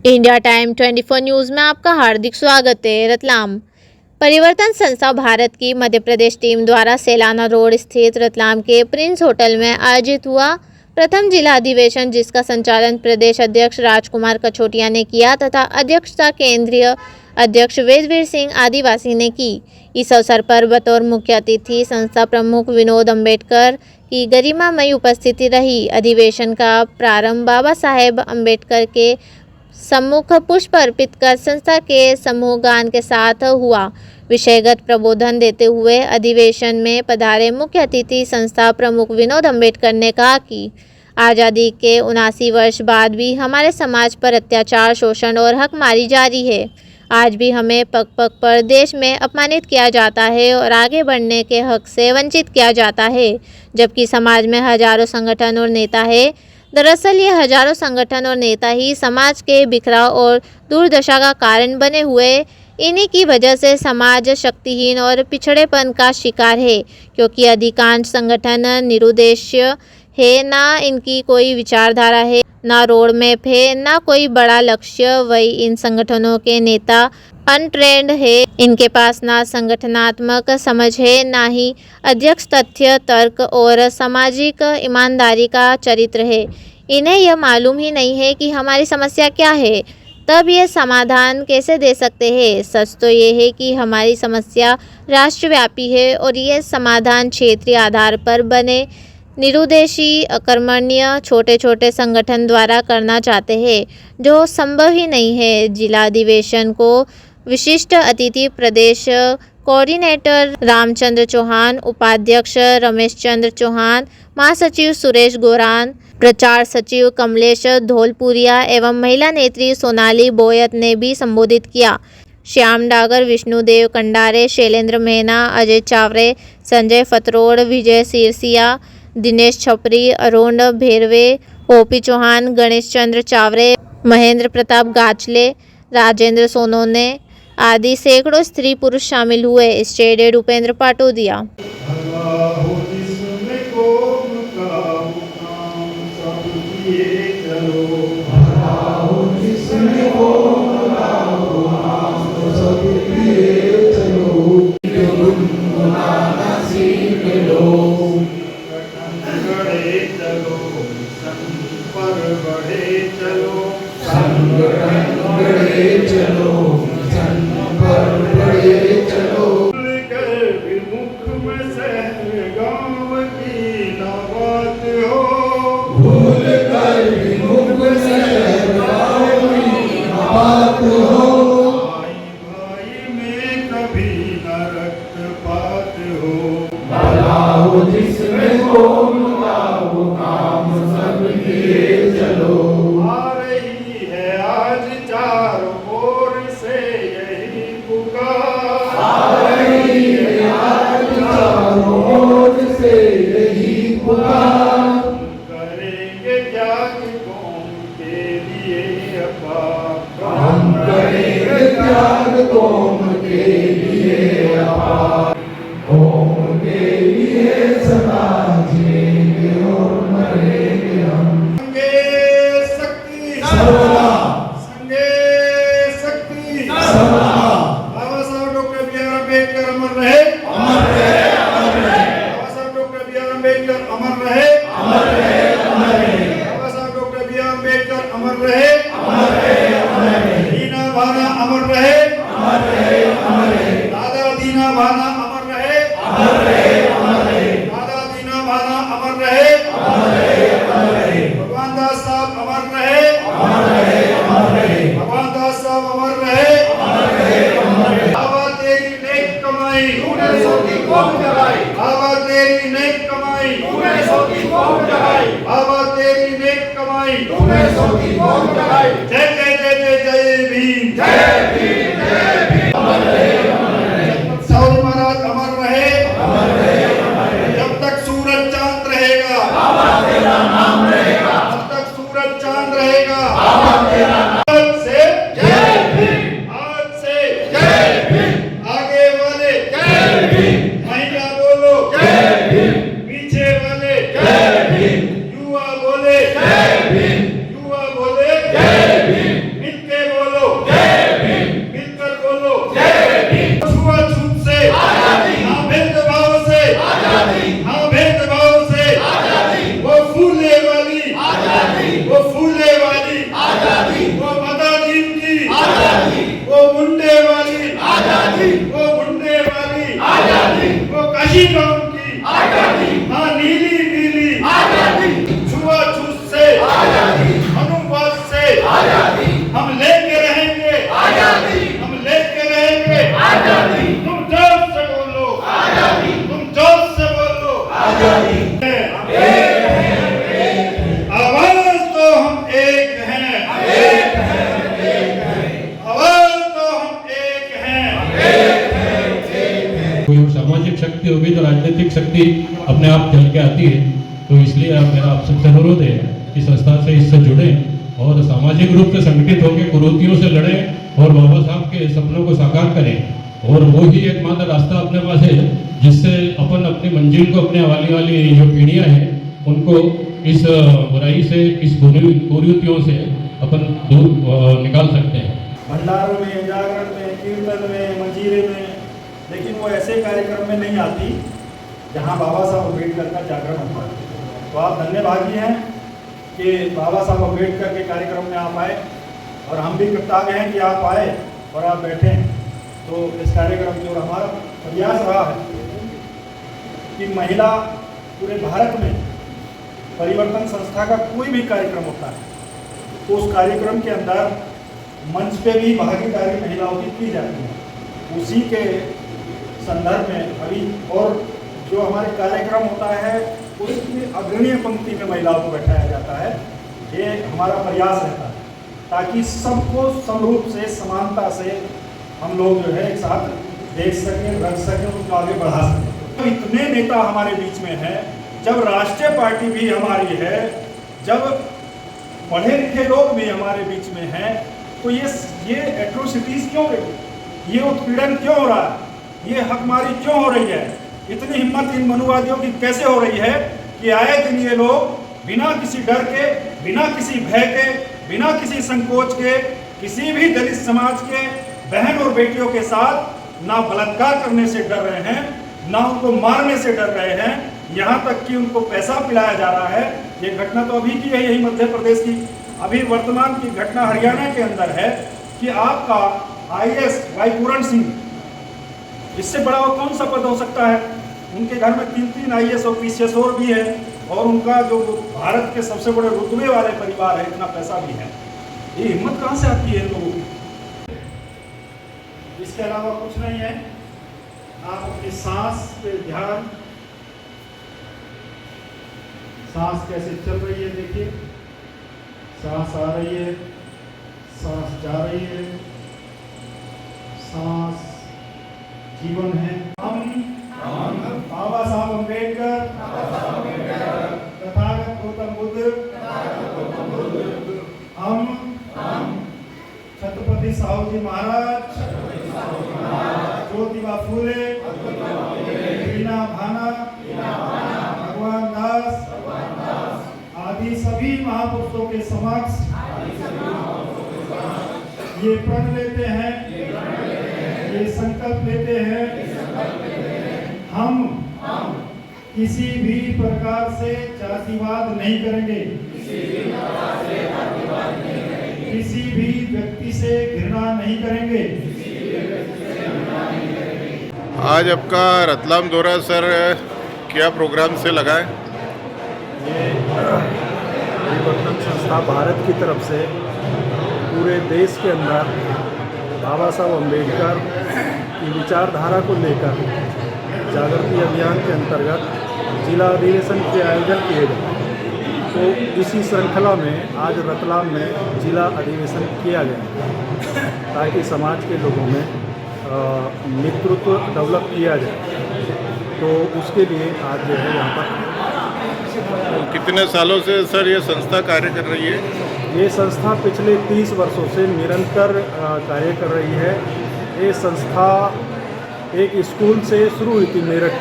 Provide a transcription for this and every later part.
India time 24 news में आपका हार्दिक स्वागत है। रतलाम परिवर्तन संस्था भारत की मध्य प्रदेश टीम द्वारा सेलाना रोड स्थित रतलाम के प्रिंस होटल में आयोजित हुआ प्रथम जिला अधिवेशन, जिसका संचालन प्रदेश अध्यक्ष राजकुमार कछोटिया ने किया तथा अध्यक्षता केंद्रीय अध्यक्ष वेदवीर सिंह आदिवासी ने की। इस अवसर पर बतौर मुख्य अतिथि संस्था प्रमुख विनोद अम्बेडकर की गरिमामयी उपस्थिति रही। अधिवेशन का प्रारंभ बाबा साहेब अम्बेडकर के सम्मुख पुष्प अर्पित कर संस्था के समूह गान के साथ हुआ। विषयगत प्रबोधन देते हुए अधिवेशन में पधारे मुख्य अतिथि संस्था प्रमुख विनोद अम्बेडकर ने कहा कि आज़ादी के 79 वर्ष बाद भी हमारे समाज पर अत्याचार, शोषण और हकमारी जारी है। आज भी हमें पग पग पर देश में अपमानित किया जाता है और आगे बढ़ने के हक से वंचित किया जाता है, जबकि समाज में हजारों संगठन और नेता है। दरअसल ये हजारों संगठन और नेता ही समाज के बिखराव और दुर्दशा का कारण बने हुए। इन्हीं की वजह से समाज शक्तिहीन और पिछड़ेपन का शिकार है, क्योंकि अधिकांश संगठन निरुद्देश्य है, ना इनकी कोई विचारधारा है, ना रोड मैप है, ना कोई बड़ा लक्ष्य। वही इन संगठनों के नेता अनट्रेंड है, इनके पास ना संगठनात्मक समझ है, ना ही अध्यक्ष तथ्य, तर्क और सामाजिक ईमानदारी का चरित्र है। इन्हें यह मालूम ही नहीं है कि हमारी समस्या क्या है, तब ये समाधान कैसे दे सकते हैं। सच तो ये है कि हमारी समस्या राष्ट्रव्यापी है और ये समाधान क्षेत्रीय आधार पर बने निरुद्देशी, अकर्मण्य, छोटे छोटे संगठन द्वारा करना चाहते हैं, जो संभव ही नहीं है। जिला अधिवेशन को विशिष्ट अतिथि प्रदेश कोऑर्डिनेटर रामचंद्र चौहान, उपाध्यक्ष रमेश चंद्र चौहान, महासचिव सुरेश गोरान, प्रचार सचिव कमलेश धौलपुरिया एवं महिला नेत्री सोनाली बोयत ने भी संबोधित किया। श्याम डागर, विष्णुदेव कंडारे, शैलेंद्र मेहना, अजय चावरे, संजय फतरोड़, विजय सिरसिया, दिनेश छपरी, अरुण भेरवे, ओपी चौहान, गणेश चंद्र चावरे, महेंद्र प्रताप गाचले, राजेंद्र सोनोने आदि सैकड़ों स्त्री पुरुष शामिल हुए। State head Upendra Patodia. जिसमें कौन का वो काम सब किए चलो। आ रही है आज चारों ओर से यही पुकार, आ रही है आज चारों ओर से यही पुकार। करेंगे त्याग कौम के लिए अपार, हम करेंगे त्याग कौम के लिए अपार। कौम के लिए सदा जिएंगे और मरेंगे हम। संगे शक्ति सर्वदा, संगे शक्ति सर्वदा। बाबा साहब डॉक्टर बी आर अम्बेडकर अमर रहे, अमर रहे, अमर रहे। बाबा साहब डॉक्टर बी आर अम्बेडकर अमर रहे, अमर रहे, अमर रहे। बाबा साहब डॉक्टर बी आर अम्बेडकर अमर रहे, अमर रहे, अमर रहे। दीना भाना अमर रहे, अमर रहे, अमर रहे। दादा दीना भाना अमर रहे, अमर रहे, अमर रहे। दादा दीना भाना अमर रहे, अमर रहे, अमर रहे। भगवान दास साहब अमर रहे, अमर रहे, अमर रहे। भगवान दास साहब अमर रहे, अमर रहे, अमर रहे। बाबा तेरी नेक कमाई तूने सौ की कौम जगाई, बाबा तेरी नेक कमाई तूने सौ की आवाज तो हम एक हैं, आवाज तो हम एक हैं। कोई सामाजिक शक्ति होगी तो राजनीतिक शक्ति अपने आप चल के आती है। तो इसलिए मेरा आप सबसे अनुरोध है कि संस्था से इससे जुड़े और सामाजिक रूप से संगठित होकर कुरीतियों से लड़े और बाबा साहब के सपनों को साकार करें। और वो ही एकमात्र रास्ता अपने पास है जिससे अपन अपनी मंजिल को, अपने वाली जो पीढ़ियां हैं उनको इस बुराई से, इस कुरीतियों से अपन दूर निकाल सकते हैं। भंडारों में, जागरण में, कीर्तन में, मंजीरे में, लेकिन वो ऐसे कार्यक्रम में नहीं आती जहाँ बाबा साहब अम्बेडकर का जागरण होता है। तो आप धन्यवादी हैं कि बाबा साहब अम्बेडकर के कार्यक्रम में आप आए, और हम भी कृतज्ञ हैं कि आप आए और आप बैठे हैं। तो इस कार्यक्रम की ओर हमारा प्रयास रहा है कि महिला पूरे भारत में परिवर्तन संस्था का कोई भी कार्यक्रम होता है तो उस कार्यक्रम के अंदर मंच पे भी भागीदारी महिलाओं की जाती है। उसी के संदर्भ में अभी और जो हमारे कार्यक्रम होता है उसमें अग्रणीय पंक्ति में महिलाओं को बैठाया जाता है। ये हमारा प्रयास रहता है ताकि सबको समरूप से, समानता से हम लोग जो है एक साथ देख सकें, रख सकें, उनको आगे बढ़ा सकें। तो इतने नेता हमारे बीच में हैं, जब राष्ट्रीय पार्टी भी हमारी है, जब पढ़े लिखे लोग भी हमारे बीच में हैं, तो ये एट्रोसिटीज क्यों हो रही है, ये उत्पीड़न क्यों हो रहा है, ये हकमारी क्यों हो रही है, इतनी हिम्मत इन मनुवादियों की कैसे हो रही है कि आए दिन ये लोग बिना किसी डर के, बिना किसी भय के, बिना किसी संकोच के, किसी भी दलित समाज के बहन और बेटियों के साथ ना बलात्कार करने से डर रहे हैं, ना उनको मारने से डर रहे हैं, यहाँ तक कि उनको पैसा पिलाया जा रहा है। ये घटना तो अभी की है, यही मध्य प्रदेश की अभी वर्तमान की घटना हरियाणा के अंदर है कि आपका IAS भाई पूरण सिंह, इससे बड़ा और कौन सा पद हो सकता है। उनके घर में 3 IAS और PCS और भी है, और उनका जो भारत के सबसे बड़े रुतबे वाले परिवार है, इतना पैसा भी है। ये हिम्मत कहाँ से आती है लोगों की। इसके अलावा कुछ नहीं है। आप अपनी सांस पे ध्यान, सांस कैसे चल रही है देखिए, सांस आ रही है, सांस जा रही है, सांस जीवन है। हम बाबा साहब अम्बेडकर, तथागत गौतम बुद्ध, हम छत्रपति साहू जी महाराज, ज्योतिबा फूले, मीना भाना, भगवान दास आदि सभी महापुरुषों के समक्ष ये प्रण लेते हैं, ये संकल्प लेते हैं, हम किसी भी प्रकार से जातिवाद नहीं करेंगे, किसी भी व्यक्ति से घृणा नहीं करेंगे। आज आपका रतलाम दौरा सर क्या प्रोग्राम से लगा है? ये परिवर्तन संस्था भारत की तरफ से पूरे देश के अंदर बाबा साहब अम्बेडकर की विचारधारा को लेकर जागृति अभियान के अंतर्गत जिला अधिवेशन के आयोजन किए गए। तो इसी श्रृंखला में आज रतलाम में जिला अधिवेशन किया गया ताकि समाज के लोगों में नेतृत्व डेवलप किया जाए। तो उसके लिए आज जो है यहाँ पर कितने सालों से सर ये संस्था कार्य कर रही है? ये संस्था पिछले 30 वर्षों से निरंतर कार्य कर रही है। ये संस्था एक स्कूल से शुरू हुई थी मेरठ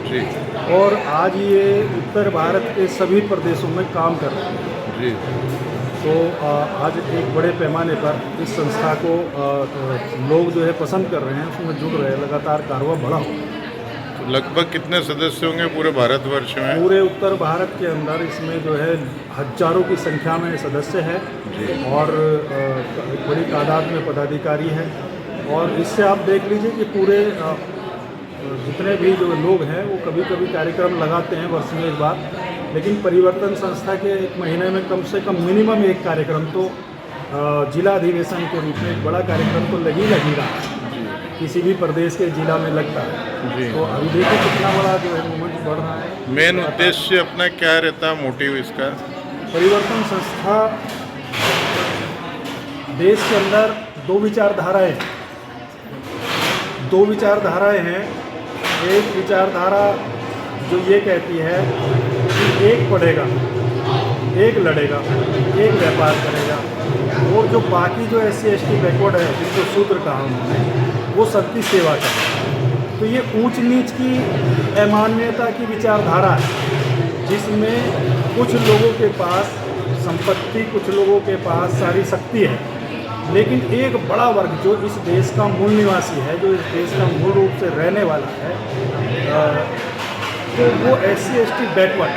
जी, और आज ये उत्तर भारत के सभी प्रदेशों में काम कर रही है जी। तो आज एक बड़े पैमाने पर इस संस्था को लोग जो है पसंद कर रहे हैं, उसमें जुड़ रहे हैं, लगातार कारोबार बढ़ा हो। तो लगभग कितने सदस्य होंगे पूरे भारतवर्ष में? पूरे उत्तर भारत के अंदर इसमें जो है हजारों की संख्या में सदस्य है और एक बड़ी तादाद में पदाधिकारी है। और इससे आप देख लीजिए कि पूरे जितने भी जो लोग हैं वो कभी कभी कार्यक्रम लगाते हैं वर्ष में एक बार, लेकिन परिवर्तन संस्था के एक महीने में कम से कम मिनिमम एक कार्यक्रम तो जिला अधिवेशन के रूप में एक बड़ा कार्यक्रम तो लगी रहा है, किसी भी प्रदेश के जिला में लगता है। तो अभी देखिए कितना बड़ा जो है मूवमेंट बढ़ रहा है। मेन उद्देश्य अपना क्या रहता, मोटिव इसका? परिवर्तन संस्था देश के अंदर दो विचारधाराएं हैं। एक विचारधारा जो ये कहती है कि एक पढ़ेगा, एक लड़ेगा, एक व्यापार करेगा, और जो बाकी जो SC/ST बैकवर्ड है, जिनको शूद्र कहा उन्होंने, वो सबकी सेवा करें। तो ये ऊंच नीच की अमान्यता की विचारधारा है, जिसमें कुछ लोगों के पास संपत्ति, कुछ लोगों के पास सारी शक्ति है, लेकिन एक बड़ा वर्ग जो इस देश का मूल निवासी है, जो इस देश का मूल रूप से रहने वाला है, तो वो SC/ST बैकवर्ड,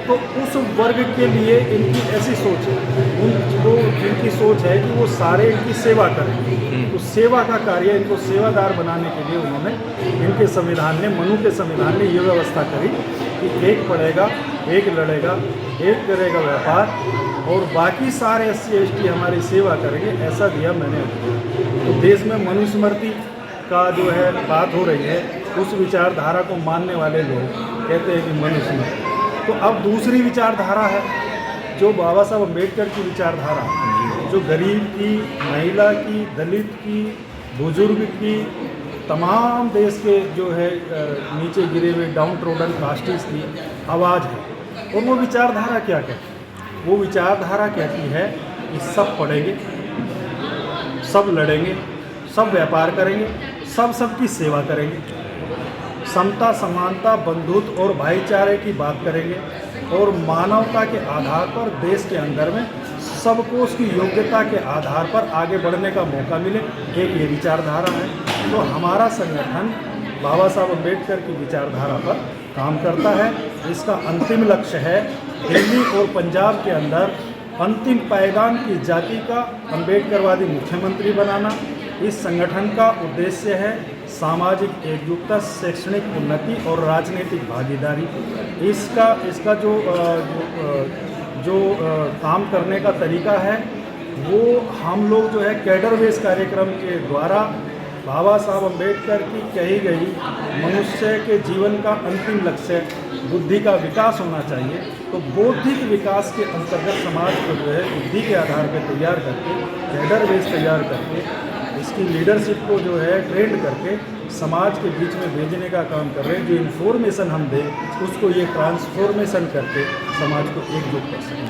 तो उस वर्ग के लिए इनकी ऐसी सोच है, उनको इनकी सोच है कि वो सारे इनकी सेवा करेंगे। तो सेवा का कार्य, इनको सेवादार बनाने के लिए उन्होंने इनके संविधान ने, मनु के संविधान ने ये व्यवस्था करी कि एक पढ़ेगा, एक लड़ेगा, एक करेगा व्यापार, और बाकी सारे SC/ST हमारी सेवा करेंगे, ऐसा दिया मैंने। तो देश में मनुस्मृति का जो है बात हो रही है, उस विचारधारा को मानने वाले लोग कहते हैं कि मनुस्मृति। तो अब दूसरी विचारधारा है जो बाबा साहब अम्बेडकर की विचारधारा, जो गरीब की, महिला की, दलित की, बुजुर्ग की, तमाम देश के जो है नीचे गिरे हुए डाउन ट्रोडन कास्टीज की आवाज़ है। और वो विचारधारा क्या कहती है? वो विचारधारा कहती है कि सब पढ़ेंगे, सब लड़ेंगे, सब व्यापार करेंगे, सब सबकी सेवा करेंगे, समता, समानता, बंधुत्व और भाईचारे की बात करेंगे, और मानवता के आधार पर देश के अंदर में सबको उसकी योग्यता के आधार पर आगे बढ़ने का मौका मिले। एक ये विचारधारा है। तो हमारा संगठन बाबा साहब अम्बेडकर की विचारधारा पर काम करता है। इसका अंतिम लक्ष्य है दिल्ली और पंजाब के अंदर अंतिम पायदान की जाति का अम्बेडकरवादी मुख्यमंत्री बनाना। इस संगठन का उद्देश्य है सामाजिक एकजुटता, शैक्षणिक उन्नति और राजनीतिक भागीदारी। इसका जो काम करने का तरीका है, वो हम लोग जो है कैडर बेस कार्यक्रम के द्वारा बाबा साहब अम्बेडकर की कही गई मनुष्य के जीवन का अंतिम लक्ष्य बुद्धि का विकास होना चाहिए। तो बौद्धिक विकास के अंतर्गत समाज को जो है बुद्धि के आधार पर तैयार करके, कैडर बेस तैयार करके, इसकी लीडरशिप को जो है ट्रेंड करके समाज के बीच में भेजने का काम कर रहे हैं। जो इन्फॉर्मेशन हम दें उसको ये ट्रांसफॉर्मेशन करके समाज को एकजुट कर सकें।